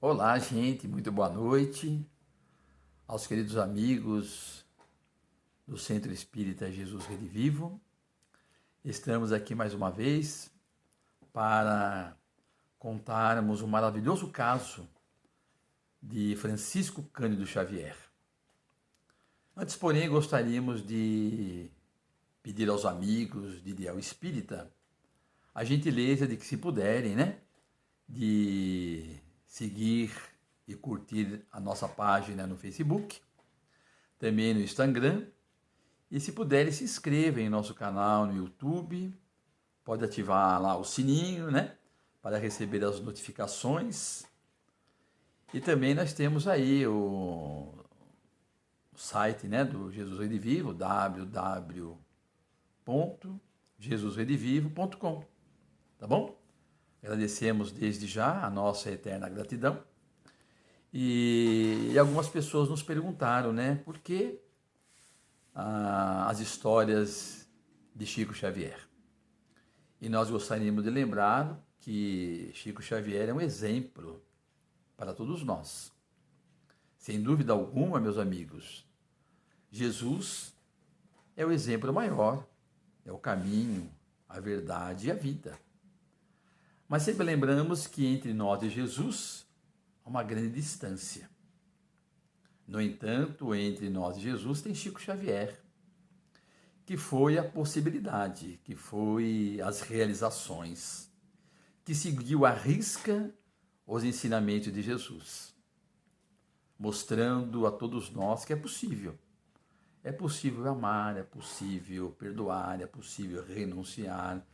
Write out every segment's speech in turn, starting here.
Olá, gente, muito boa noite aos queridos amigos do Centro Espírita Jesus Redivivo. Estamos aqui mais uma vez para contarmos um maravilhoso caso de Francisco Cândido Xavier. Antes, porém, gostaríamos de pedir aos amigos de Ideal Espírita a gentileza de que, se puderem, de seguir e curtir a nossa página no Facebook, também no Instagram, e se puderem, se inscrevam em nosso canal no YouTube, pode ativar lá o sininho, para receber as notificações. E também nós temos aí o site, do Jesus Redivivo, www.jesusredivivo.com, tá bom? Agradecemos desde já a nossa eterna gratidão. E algumas pessoas nos perguntaram, por que as histórias de Chico Xavier. E nós gostaríamos de lembrar que Chico Xavier é um exemplo para todos nós. Sem dúvida alguma, meus amigos, Jesus é o exemplo maior, é o caminho, a verdade e a vida. Mas sempre lembramos que entre nós e Jesus há uma grande distância. No entanto, entre nós e Jesus tem Chico Xavier, que foi a possibilidade, que foi as realizações, que seguiu à risca os ensinamentos de Jesus, mostrando a todos nós que é possível. É possível amar, é possível perdoar, é possível renunciar,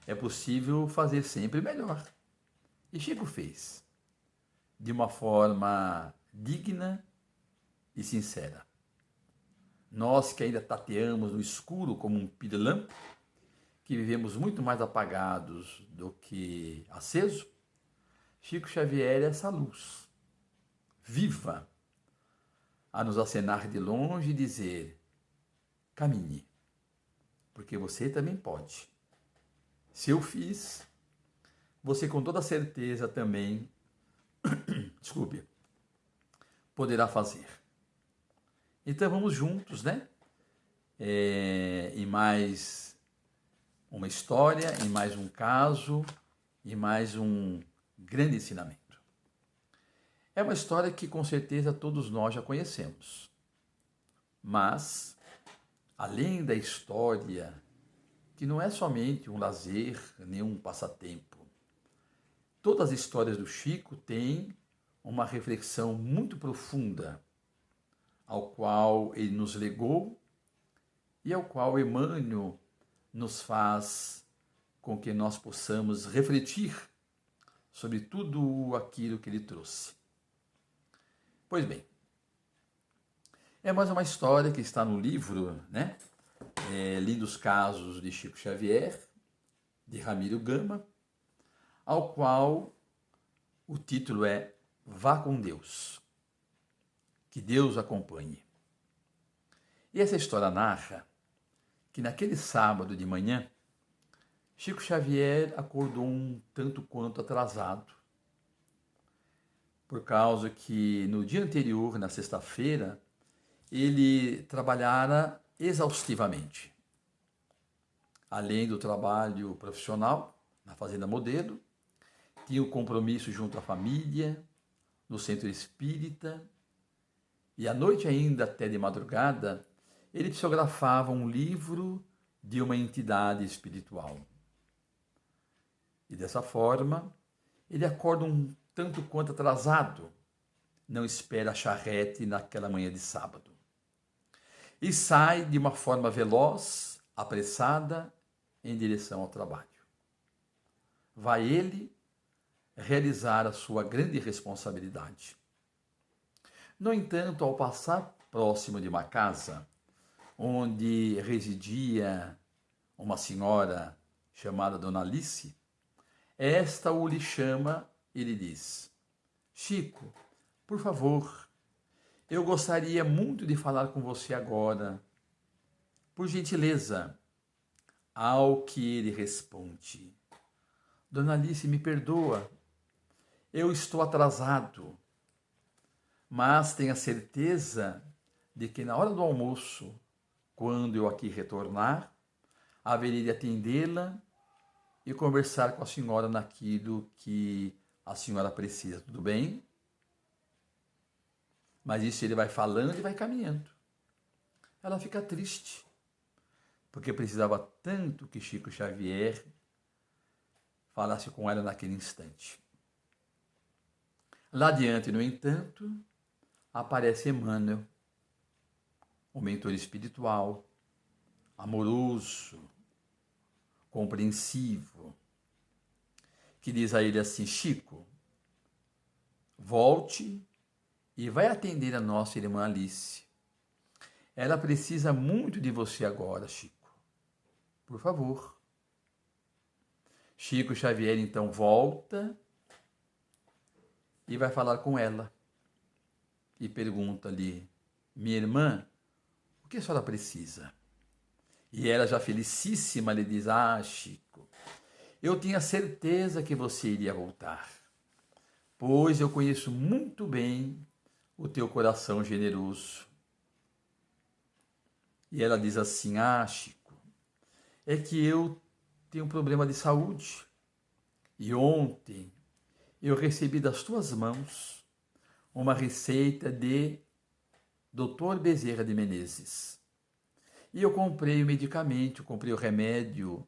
é possível fazer sempre melhor. E Chico fez, de uma forma digna e sincera. Nós que ainda tateamos no escuro como um pirilampo, que vivemos muito mais apagados do que aceso, Chico Xavier é essa luz, viva, a nos acenar de longe e dizer: caminhe, porque você também pode. Se eu fiz, você com toda certeza também, poderá fazer. Então vamos juntos, em mais uma história, em mais um caso, em mais um grande ensinamento. É uma história que com certeza todos nós já conhecemos. Mas, além da história, que não é somente um lazer, nem um passatempo. Todas as histórias do Chico têm uma reflexão muito profunda, ao qual ele nos legou e ao qual Emmanuel nos faz com que nós possamos refletir sobre tudo aquilo que ele trouxe. Pois bem, é mais uma história que está no livro, Lindos Casos de Chico Xavier, de Ramiro Gama, ao qual o título é Vá com Deus, que Deus acompanhe. E essa história narra que naquele sábado de manhã, Chico Xavier acordou um tanto quanto atrasado, por causa que no dia anterior, na sexta-feira, ele trabalhara exaustivamente. Além do trabalho profissional na Fazenda Modelo, tinha o compromisso junto à família, no centro espírita, e à noite ainda, até de madrugada, ele psicografava um livro de uma entidade espiritual. E dessa forma, ele acorda um tanto quanto atrasado, não espera a charrete naquela manhã de sábado. E sai de uma forma veloz, apressada, em direção ao trabalho. Vai ele realizar a sua grande responsabilidade. No entanto, ao passar próximo de uma casa, onde residia uma senhora chamada Dona Alice, esta o lhe chama e lhe diz: Chico, por favor, eu gostaria muito de falar com você agora. Por gentileza. Ao que ele responde: Dona Alice, me perdoa, eu estou atrasado, mas tenha certeza de que na hora do almoço, quando eu aqui retornar, haverei de atendê-la e conversar com a senhora naquilo que a senhora precisa, tudo bem? Mas isso ele vai falando e vai caminhando. Ela fica triste, porque precisava tanto que Chico Xavier falasse com ela naquele instante. Lá adiante, no entanto, aparece Emmanuel, um mentor espiritual, amoroso, compreensivo, que diz a ele assim: Chico, volte e vai atender a nossa irmã Alice. Ela precisa muito de você agora, Chico. Por favor. Chico Xavier então volta e vai falar com ela. E pergunta-lhe: minha irmã, o que a senhora precisa? E ela, já felicíssima, lhe diz: ah, Chico, eu tinha certeza que você iria voltar, pois eu conheço muito bem o teu coração generoso. E ela diz assim: ah, Chico, é que eu tenho um problema de saúde. E ontem eu recebi das tuas mãos uma receita de Dr. Bezerra de Menezes. E eu comprei o medicamento, comprei o remédio.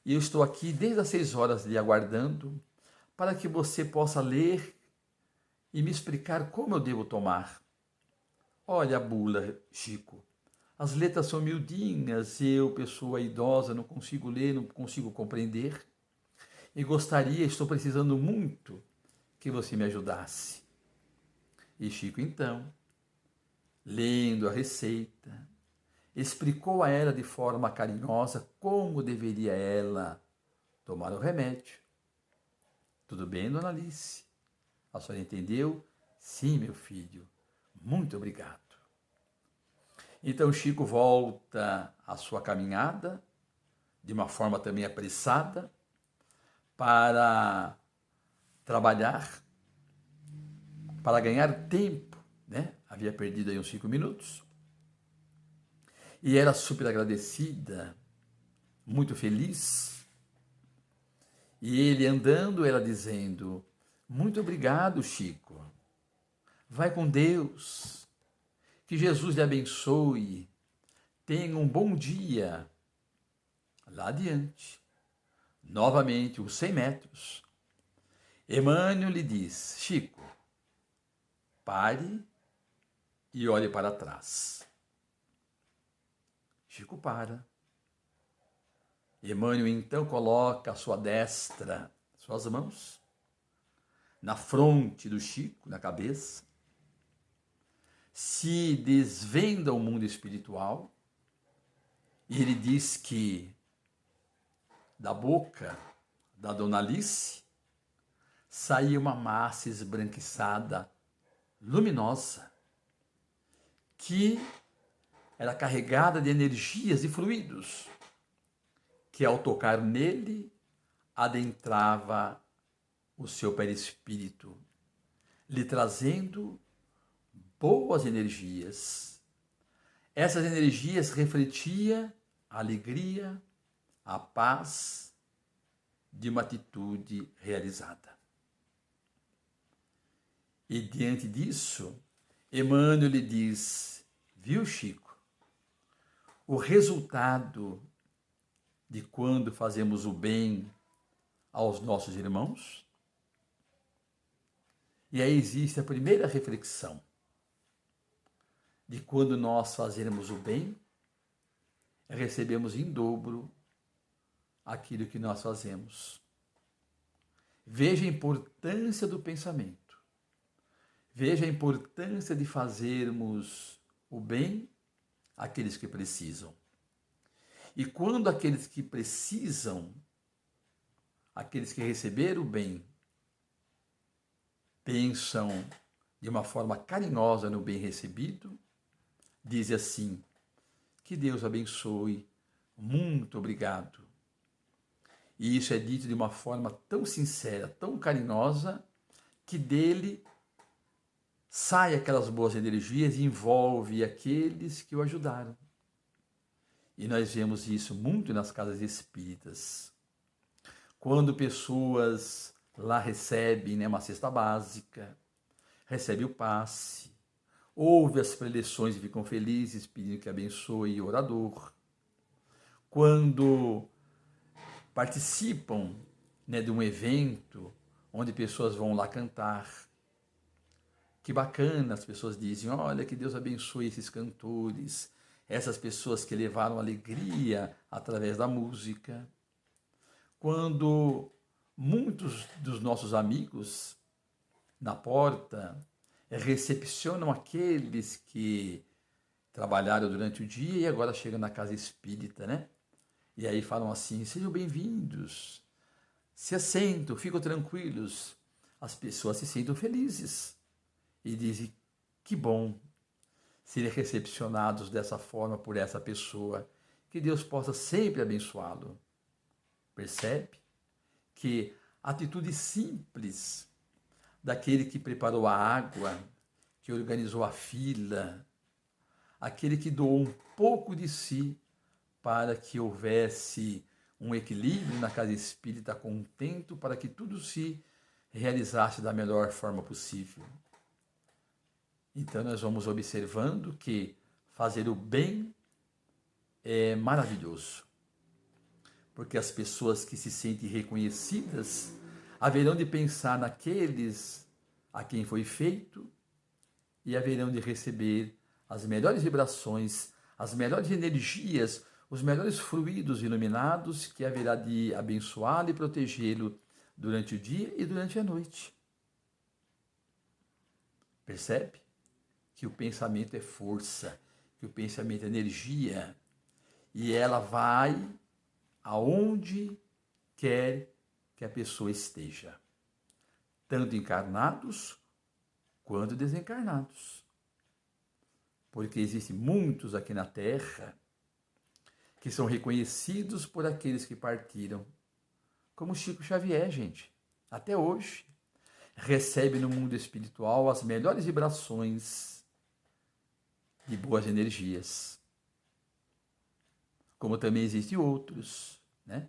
E eu estou aqui desde as 6 horas lhe aguardando para que você possa ler e me explicar como eu devo tomar. Olha a bula, Chico. As letras são miudinhas, eu, pessoa idosa, não consigo ler, não consigo compreender. E gostaria, estou precisando muito que você me ajudasse. E Chico, então, lendo a receita, explicou a ela de forma carinhosa como deveria ela tomar o remédio. Tudo bem, dona Alice? A senhora entendeu? Sim, meu filho. Muito obrigado. Então Chico volta à sua caminhada, de uma forma também apressada, para trabalhar, para ganhar tempo, né? Havia perdido aí uns 5 minutos. E era super agradecida, muito feliz. E ele andando, ela dizendo: muito obrigado, Chico. Vai com Deus. Que Jesus lhe abençoe. Tenha um bom dia. Lá adiante, novamente, uns 100 metros, Emmanuel lhe diz: Chico, pare e olhe para trás. Chico para. Emmanuel então coloca a sua destra, suas mãos, na fronte do Chico, na cabeça, se desvenda o mundo espiritual e ele diz que da boca da dona Alice saía uma massa esbranquiçada, luminosa, que era carregada de energias e fluidos, que ao tocar nele adentrava o seu perispírito, lhe trazendo boas energias. Essas energias refletiam a alegria, a paz de uma atitude realizada. E diante disso, Emmanuel lhe diz: viu, Chico, o resultado de quando fazemos o bem aos nossos irmãos? E aí existe a primeira reflexão de quando nós fazemos o bem, recebemos em dobro aquilo que nós fazemos. Veja a importância do pensamento. Veja a importância de fazermos o bem àqueles que precisam. E quando aqueles que precisam, aqueles que receberam o bem, pensam de uma forma carinhosa no bem recebido, diz assim: que Deus abençoe, muito obrigado. E isso é dito de uma forma tão sincera, tão carinhosa, que dele sai aquelas boas energias e envolve aqueles que o ajudaram. E nós vemos isso muito nas casas espíritas. Quando pessoas lá recebem, né, uma cesta básica, recebem o passe, ouvem as preleções e ficam felizes, pedindo que abençoe o orador. Quando participam, né, de um evento onde pessoas vão lá cantar, que bacana, as pessoas dizem, olha, que Deus abençoe esses cantores, essas pessoas que levaram alegria através da música. Quando muitos dos nossos amigos na porta recepcionam aqueles que trabalharam durante o dia e agora chegam na casa espírita, né? E aí falam assim, sejam bem-vindos, se assentam, ficam tranquilos. As pessoas se sentem felizes e dizem, que bom serem recepcionados dessa forma por essa pessoa, que Deus possa sempre abençoá-lo. Percebe que a atitude simples daquele que preparou a água, que organizou a fila, aquele que doou um pouco de si para que houvesse um equilíbrio na casa espírita, contento para que tudo se realizasse da melhor forma possível. Então nós vamos observando que fazer o bem é maravilhoso, porque as pessoas que se sentem reconhecidas haverão de pensar naqueles a quem foi feito e haverão de receber as melhores vibrações, as melhores energias, os melhores fluidos iluminados que haverá de abençoá-lo e protegê-lo durante o dia e durante a noite. Percebe? Que o pensamento é força, que o pensamento é energia, e ela vai aonde quer que a pessoa esteja, tanto encarnados quanto desencarnados. Porque existem muitos aqui na Terra que são reconhecidos por aqueles que partiram, como Chico Xavier, gente, até hoje, recebe no mundo espiritual as melhores vibrações de boas energias. Como também existem outros, né,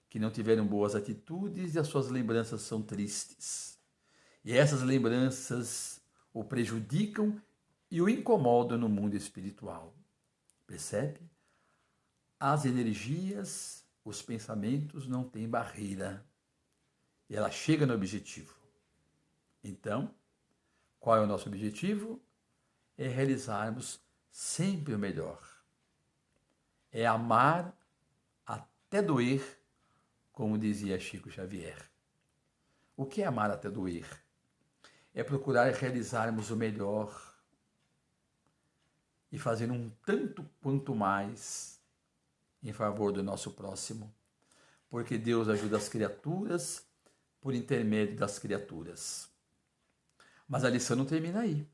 que não tiveram boas atitudes e as suas lembranças são tristes. E essas lembranças o prejudicam e o incomodam no mundo espiritual. Percebe? As energias, os pensamentos não têm barreira. E ela chega no objetivo. Então, qual é o nosso objetivo? É realizarmos sempre o melhor. É amar até doer, como dizia Chico Xavier. O que é amar até doer? É procurar realizarmos o melhor e fazer um tanto quanto mais em favor do nosso próximo, porque Deus ajuda as criaturas por intermédio das criaturas. Mas a lição não termina aí.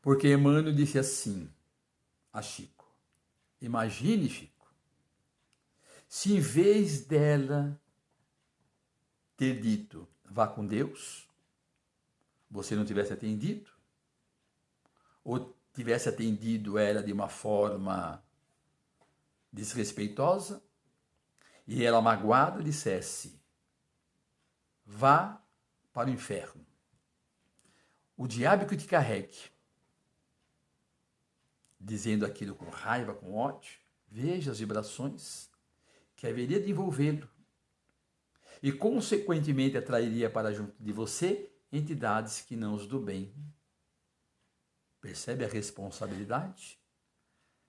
Porque Emmanuel disse assim a Chico, imagine, Chico, se em vez dela ter dito, vá com Deus, você não tivesse atendido, ou tivesse atendido ela de uma forma desrespeitosa, e ela magoada dissesse, vá para o inferno. O diabo que te carregue, dizendo aquilo com raiva, com ódio, veja as vibrações que haveria de envolvê-lo e, consequentemente, atrairia para junto de você entidades que não os do bem. Percebe a responsabilidade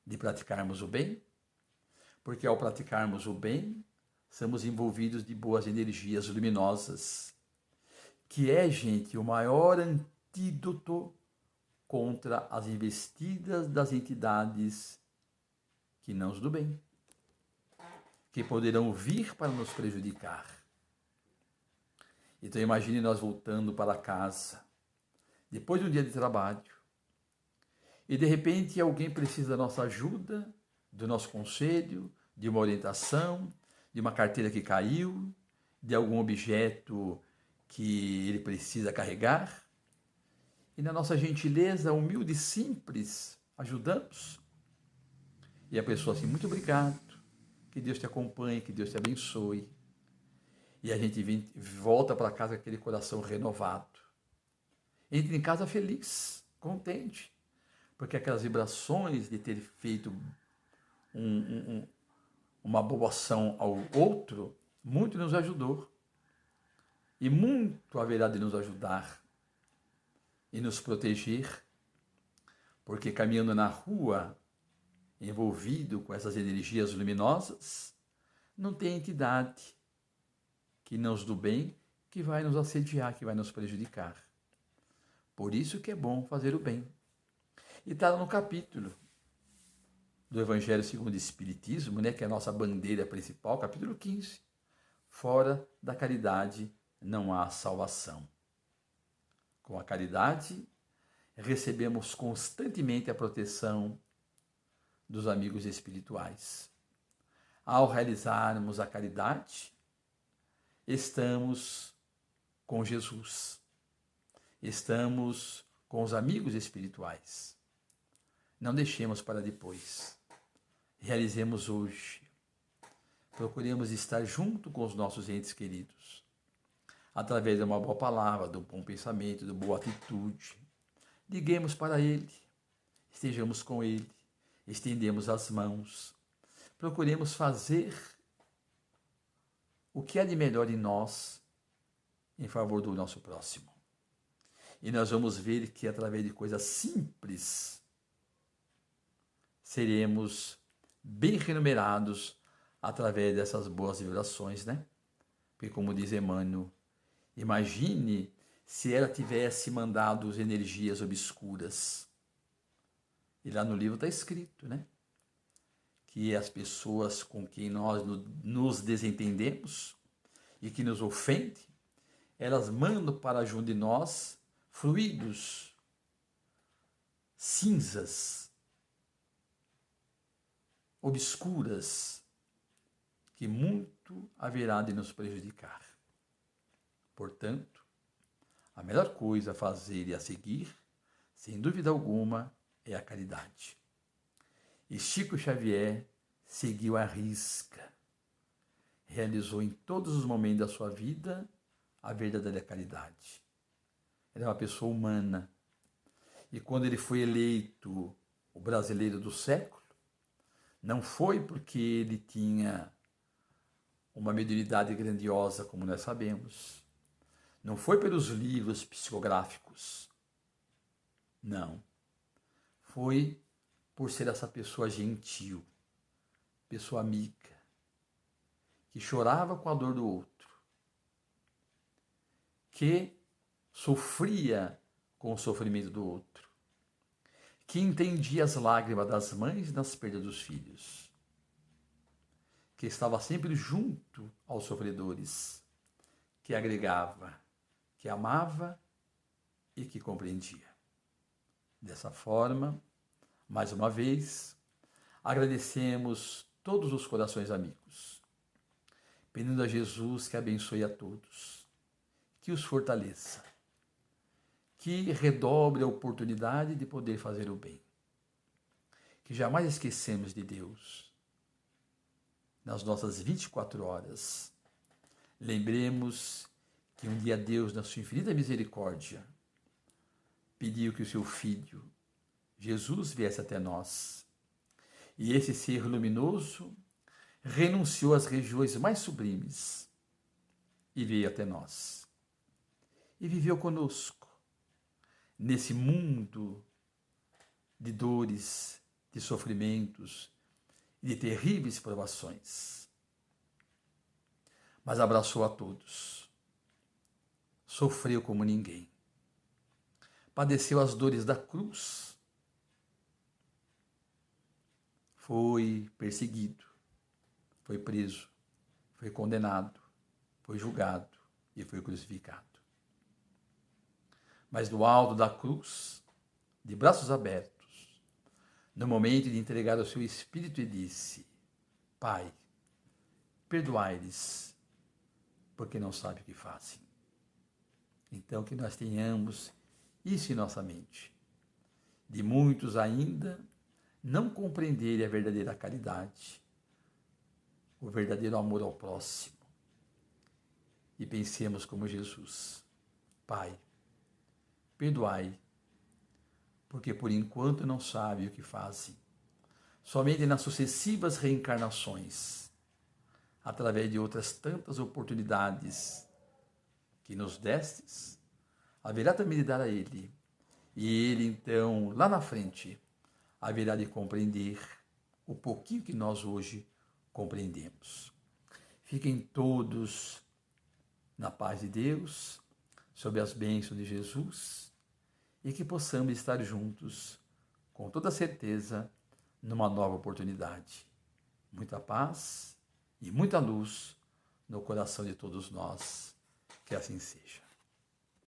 de praticarmos o bem? Porque ao praticarmos o bem, somos envolvidos de boas energias luminosas, que é, gente, o maior antídoto contra as investidas das entidades que não os do bem, que poderão vir para nos prejudicar. Então imagine nós voltando para casa, depois de um dia de trabalho, e de repente alguém precisa da nossa ajuda, do nosso conselho, de uma orientação, de uma carteira que caiu, de algum objeto que ele precisa carregar, e na nossa gentileza humilde e simples, ajudamos. E a pessoa assim, muito obrigado, que Deus te acompanhe, que Deus te abençoe. E a gente volta para casa com aquele coração renovado. Entra em casa feliz, contente, porque aquelas vibrações de ter feito uma boa ação ao outro, muito nos ajudou. E muito haverá de nos ajudar e nos proteger, porque caminhando na rua, envolvido com essas energias luminosas, não tem entidade que nos do bem que vai nos assediar, que vai nos prejudicar. Por isso que é bom fazer o bem. E está no capítulo do Evangelho segundo o Espiritismo, né, que é a nossa bandeira principal, capítulo 15. Fora da caridade não há salvação. Com a caridade, recebemos constantemente a proteção dos amigos espirituais. Ao realizarmos a caridade, estamos com Jesus. Estamos com os amigos espirituais. Não deixemos para depois. Realizemos hoje. Procuremos estar junto com os nossos entes queridos, através de uma boa palavra, do bom pensamento, de boa atitude. Liguemos para Ele, estejamos com Ele, estendemos as mãos. Procuremos fazer o que há de melhor em nós, em favor do nosso próximo. E nós vamos ver que através de coisas simples, seremos bem remunerados através dessas boas vibrações, né? Porque como diz Emmanuel, imagine se ela tivesse mandado energias obscuras. E lá no livro está escrito, né? Que as pessoas com quem nós nos desentendemos e que nos ofendem, elas mandam para junto de nós fluidos, cinzas, obscuras, que muito haverá de nos prejudicar. Portanto, a melhor coisa a fazer e a seguir, sem dúvida alguma, é a caridade. E Chico Xavier seguiu à risca, realizou em todos os momentos da sua vida a verdadeira caridade. Ele é uma pessoa humana. E quando ele foi eleito o brasileiro do século, não foi porque ele tinha uma mediunidade grandiosa, como nós sabemos. Não foi pelos livros psicográficos. Não. Foi por ser essa pessoa gentil, pessoa amiga, que chorava com a dor do outro, que sofria com o sofrimento do outro, que entendia as lágrimas das mães nas perdas dos filhos, que estava sempre junto aos sofredores, que agregava, que amava e que compreendia. Dessa forma, mais uma vez, agradecemos todos os corações amigos, pedindo a Jesus que abençoe a todos, que os fortaleça, que redobre a oportunidade de poder fazer o bem, que jamais esquecemos de Deus. Nas nossas 24 horas, lembremos que um dia Deus, na sua infinita misericórdia, pediu que o seu Filho, Jesus, viesse até nós. E esse ser luminoso renunciou às regiões mais sublimes e veio até nós. E viveu conosco, nesse mundo de dores, de sofrimentos e de terríveis provações. Mas abraçou a todos. Sofreu como ninguém. Padeceu as dores da cruz. Foi perseguido, foi preso, foi condenado, foi julgado e foi crucificado. Mas do alto da cruz, de braços abertos, no momento de entregar o seu espírito, ele disse: Pai, perdoai-lhes, porque não sabem o que fazem. Então, que nós tenhamos isso em nossa mente. De muitos ainda não compreenderem a verdadeira caridade, o verdadeiro amor ao próximo. E pensemos como Jesus: Pai, perdoai, porque por enquanto não sabem o que fazem. Somente nas sucessivas reencarnações, através de outras tantas oportunidades que nos destes, haverá também de dar a Ele. E Ele, então, lá na frente, haverá de compreender o pouquinho que nós hoje compreendemos. Fiquem todos na paz de Deus, sob as bênçãos de Jesus, e que possamos estar juntos, com toda certeza, numa nova oportunidade. Muita paz e muita luz no coração de todos nós. Que assim seja.